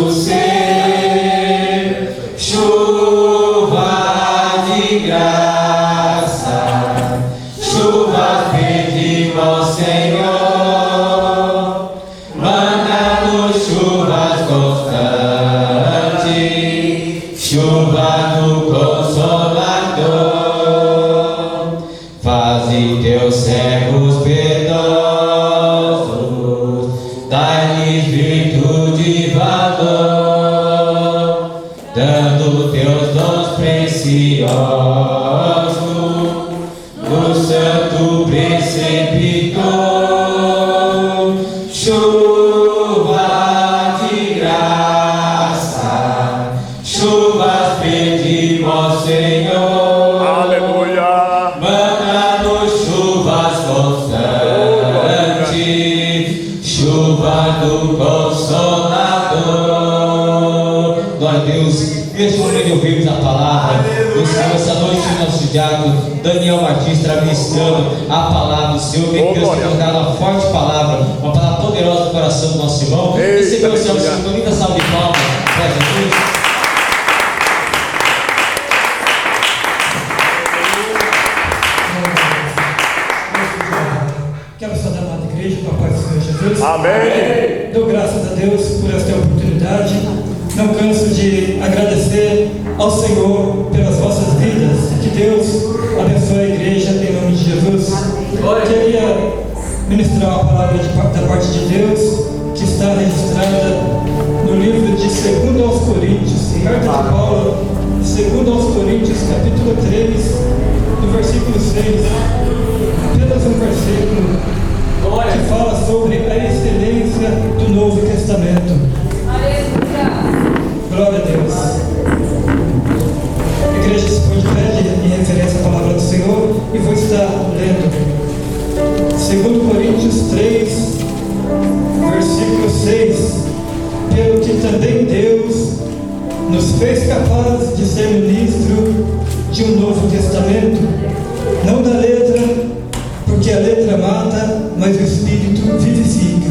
posso ser chuva de graça, chuva pedimos, Senhor, manda-nos chuvas constantes, chuva do Consolador, faze teus servos piedosos, dai-lhes virtude e valor, dando teus dons preciosos, no santo preceptor, chuva de graça, chuvas pedimos, Senhor. Aleluia. Manda-nos chuvas constantes, chuva do Consolador. Glória a Deus. Nesse momento de ouvirmos a palavra do Senhor, essa noite o nosso diácono Daniel Martins está ministrando a palavra do Senhor. Que Deus tenha dado uma forte palavra, uma palavra poderosa no coração do nosso irmão. Recebeu o Senhor com muita salva de palmas para Jesus. Quero saudar a amada igreja com a paz do Senhor Jesus. Amém. Dou graças a Deus por esta oportunidade. Não canso de agradecer ao Senhor pelas vossas vidas. Que Deus abençoe a igreja em nome de Jesus. Queria ministrar uma palavra da parte de Deus que está registrada no livro de 2 aos Coríntios, carta de Paulo, 2 aos Coríntios, capítulo 3, do versículo 6. Apenas um versículo que fala sobre a excelência do Novo Testamento. Glória a Deus. A igreja se põe de pé em referência à palavra do Senhor e vou estar lendo 2 Coríntios 3, versículo 6. Pelo que também Deus nos fez capazes de ser ministro de um novo testamento, não da letra, porque a letra mata, mas o Espírito vivifica.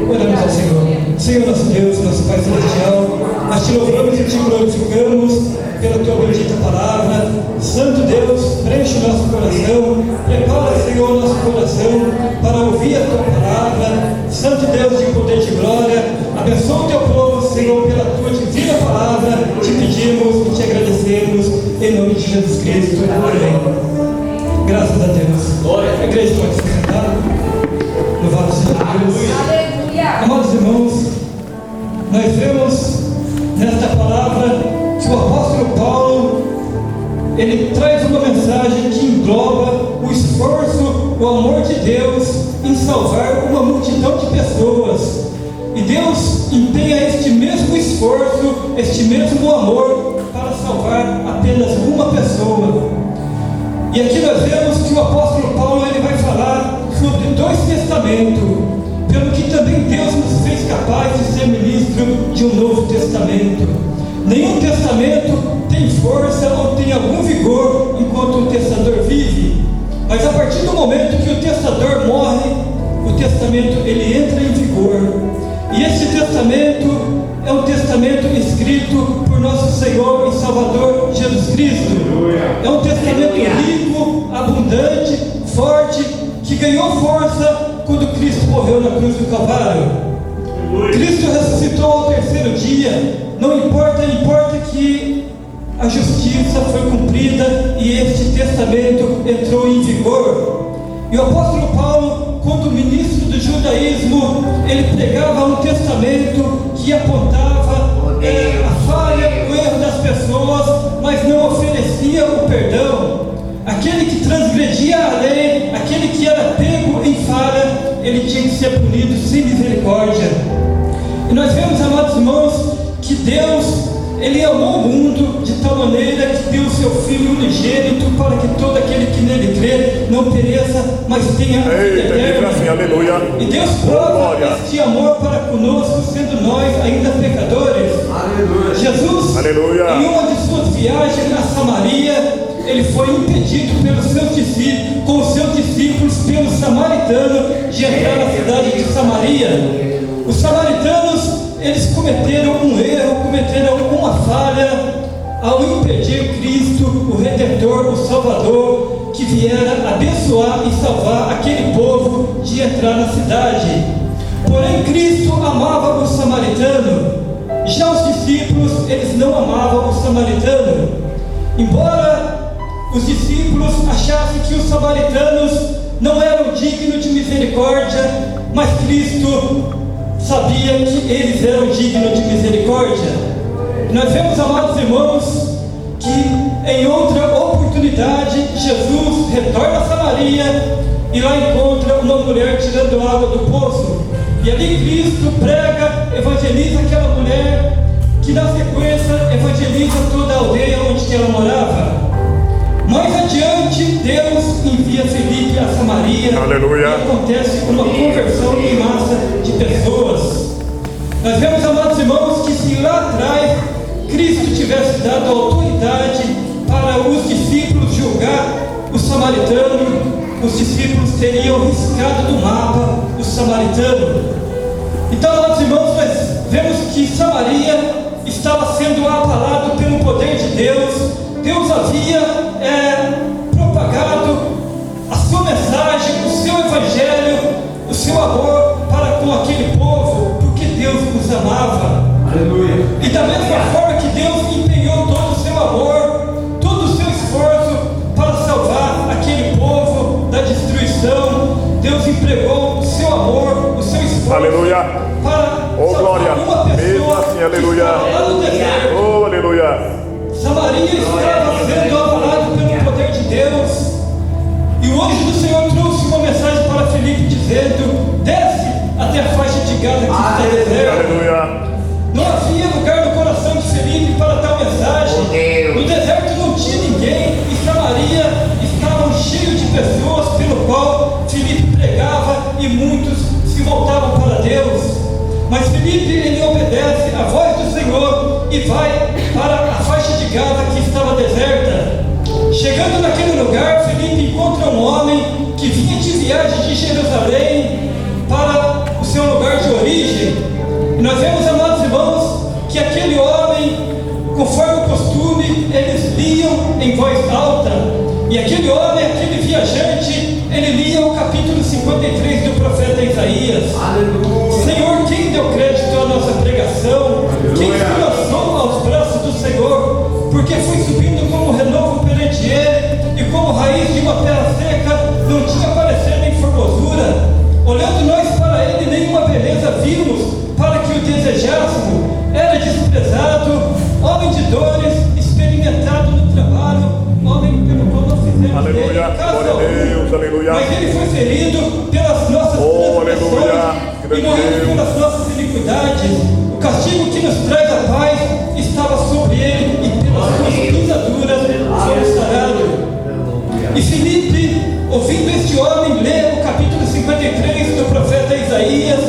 Oramos ao Senhor. Senhor nosso Deus, nosso Pai Celestial, nós te louvamos e te glorificamos pela tua bendita palavra. Santo Deus, preenche o nosso coração, prepara, Senhor, nosso coração para ouvir a tua palavra. Santo Deus de poder e de glória, abençoa o teu povo, Senhor, pela tua divina palavra. Te pedimos e te agradecemos em nome de Jesus Cristo. Amém. Graças a Deus. A igreja pode se sentar. Louvado seja Deus. Amados irmãos, nós vemos nesta palavra que o apóstolo Paulo ele traz uma mensagem que engloba o esforço, o amor de Deus em salvar uma multidão de pessoas. E Deus empenha este mesmo esforço, este mesmo amor para salvar apenas uma pessoa. E aqui nós vemos que o apóstolo Paulo ele vai falar sobre dois testamentos, pelo que também Deus nos fez capaz de ser ministro de um novo testamento. Nenhum testamento tem força ou tem algum vigor enquanto o testador vive, mas a partir do momento que o testador morre, o testamento ele entra em vigor. E esse testamento é um testamento escrito por nosso Senhor e Salvador Jesus Cristo. É um testamento rico, abundante, forte, que ganhou força quando Cristo morreu na cruz do Calvário. Cristo ressuscitou ao terceiro dia. Não importa que a justiça foi cumprida e este testamento entrou em vigor. E o apóstolo Paulo, quando ministro do judaísmo, ele pregava um testamento que apontava a falha, o erro das pessoas, mas não oferecia o perdão. Aquele que transgredia a lei, aquele que era pego em falha, ele tinha que ser punido sem misericórdia. E nós vemos, amados irmãos, que Deus ele amou o mundo de tal maneira que deu o seu Filho unigênito para que todo aquele que nele crê não pereça, mas tenha a vida eterna. Assim, aleluia. E Deus prova este amor para conosco, sendo nós ainda pecadores. Aleluia. Jesus, aleluia, em uma de suas viagens na Samaria, ele foi impedido pelos seus discípulos, com os seus discípulos, pelo samaritano, de entrar na cidade de Samaria. Os samaritanos eles cometeram um erro, cometeram uma falha ao impedir Cristo, o Redentor, o Salvador, que viera abençoar e salvar aquele povo de entrar na cidade. Porém, Cristo amava o samaritano. Já os discípulos, eles não amavam o samaritano. Embora os discípulos achassem que os samaritanos não eram dignos de misericórdia, mas Cristo sabia que eles eram dignos de misericórdia. Nós vemos, amados irmãos, que em outra oportunidade Jesus retorna a Samaria e lá encontra uma mulher tirando água do poço. E ali Cristo prega, evangeliza aquela mulher, que na sequência evangeliza toda a aldeia onde ela morava. Mais adiante, Deus envia Felipe a Samaria. Aleluia. E acontece uma conversão em massa de pessoas. Nós vemos, amados irmãos, que se lá atrás Cristo tivesse dado autoridade para os discípulos julgar o samaritano, os discípulos teriam riscado do mapa o samaritano. Então, amados irmãos, nós vemos que Samaria estava sendo abalado pelo poder de Deus. Deus havia propagado a sua mensagem, o seu evangelho, o seu amor para com aquele povo, porque Deus os amava. Aleluia. E da mesma forma que Deus empenhou todo o seu amor, todo o seu esforço para salvar aquele povo da destruição, Deus empregou o seu amor, o seu esforço, Aleluia. para Oh, salvar glória. uma pessoa Mesmo assim, aleluia. que estava lá no deserto. Oh, aleluia. Samaria estava sendo abalado pelo poder de Deus. E o anjo do Senhor trouxe uma mensagem para Filipe dizendo: desce até a faixa de Gaza que está no deserto. Aleluia. Não havia lugar no coração de Filipe para tal mensagem. No deserto não tinha ninguém e Samaria estava cheio de pessoas pelo qual Filipe pregava e muitos se voltavam para Deus. Mas Filipe, ele obedece à voz do Senhor e vai para a faixa de Gaza que estava deserta. Chegando naquele lugar, Filipe encontra um homem que vinha de viagem de Jerusalém para o seu lugar de origem. E nós vemos, amados irmãos, que aquele homem, conforme o costume, eles liam em voz alta. E aquele homem, aquele viajante, ele lia o capítulo 53 do profeta Isaías. Aleluia. Senhor, quem deu crédito à nossa pregação? Quem se lançou aos braços do Senhor? Porque foi subindo como renovo perante ele, e como raiz de uma terra seca, não tinha parecer nem formosura. Olhando nós para ele, nenhuma beleza vimos, para que o desejássemos. Era desprezado, homem de dores, experimentado no trabalho, homem pelo qual não fizemos Aleluia. dele caso Glória a algum. Deus. Aleluia. Mas ele foi ferido pelas nossas Oh, transgressões aleluia. e Grande morreu Deus. pelas nossas iniquidades. O castigo que nos traz a paz estava sobre ele, e pelas suas pisaduras foi sarado. E Filipe, ouvindo este homem ler o capítulo 53 do profeta Isaías,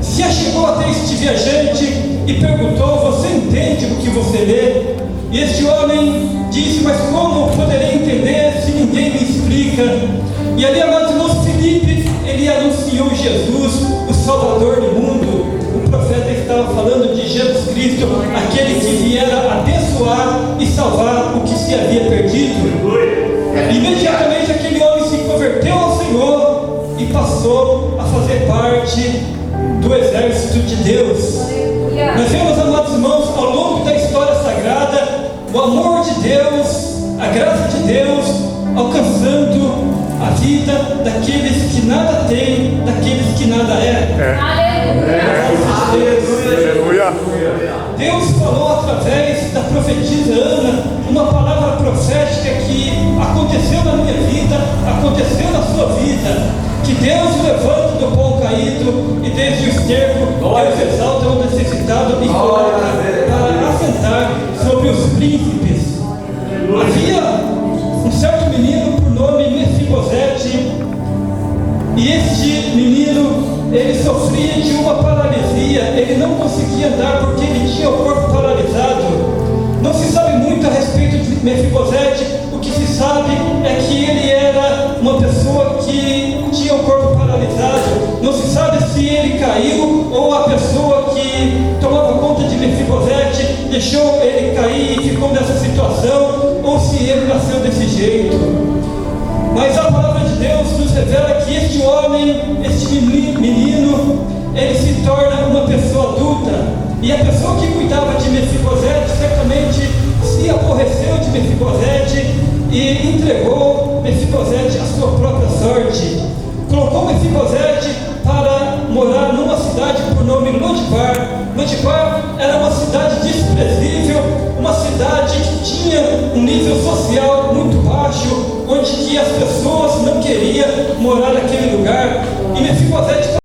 se achegou até este viajante e perguntou: você entende o que você lê? E este homem disse: mas como poderei entender se ninguém me explica? E ali, amados irmãos, Filipe, ele anunciou Jesus, o Salvador do mundo. O profeta estava falando de Jesus Cristo, aquele que viera abençoar e salvar o que se havia perdido. Imediatamente aquele homem se converteu ao Senhor e passou a fazer parte do exército de Deus. Nós vemos, amados irmãos, ao longo da história sagrada, o amor de Deus, a graça de Deus, alcançando a vida daqueles que nada têm, daqueles que nada é. Aleluia. Deus falou através da profetisa Ana uma palavra profética que aconteceu na minha vida, aconteceu na sua vida, que Deus levanta do pão caído e desde o esterco Deus exalta o necessitado e coloca para assentar sobre os príncipes. Havia um certo menino por nome Mefibosete, e este menino, ele sofria de uma paralisia, ele não conseguia andar porque ele tinha o corpo paralisado. Não se sabe muito a respeito de Mefibosete. O que se sabe é que ele era uma pessoa que tinha o corpo paralisado. Não se sabe se ele caiu ou a pessoa que tomava deixou ele cair e ficou nessa situação, ou se ele nasceu desse jeito. Mas a palavra de Deus nos revela que este homem, este menino, ele se torna uma pessoa adulta. E a pessoa que cuidava de Mefibosete certamente se aborreceu de Mefibosete e entregou Mefibosete à sua própria sorte. Colocou Mefibosete para morar numa cidade por nome Lodibar. Lodibar era uma cidade desprezível, uma cidade que tinha um nível social muito baixo, onde que as pessoas não queriam morar naquele lugar. E Mefibosete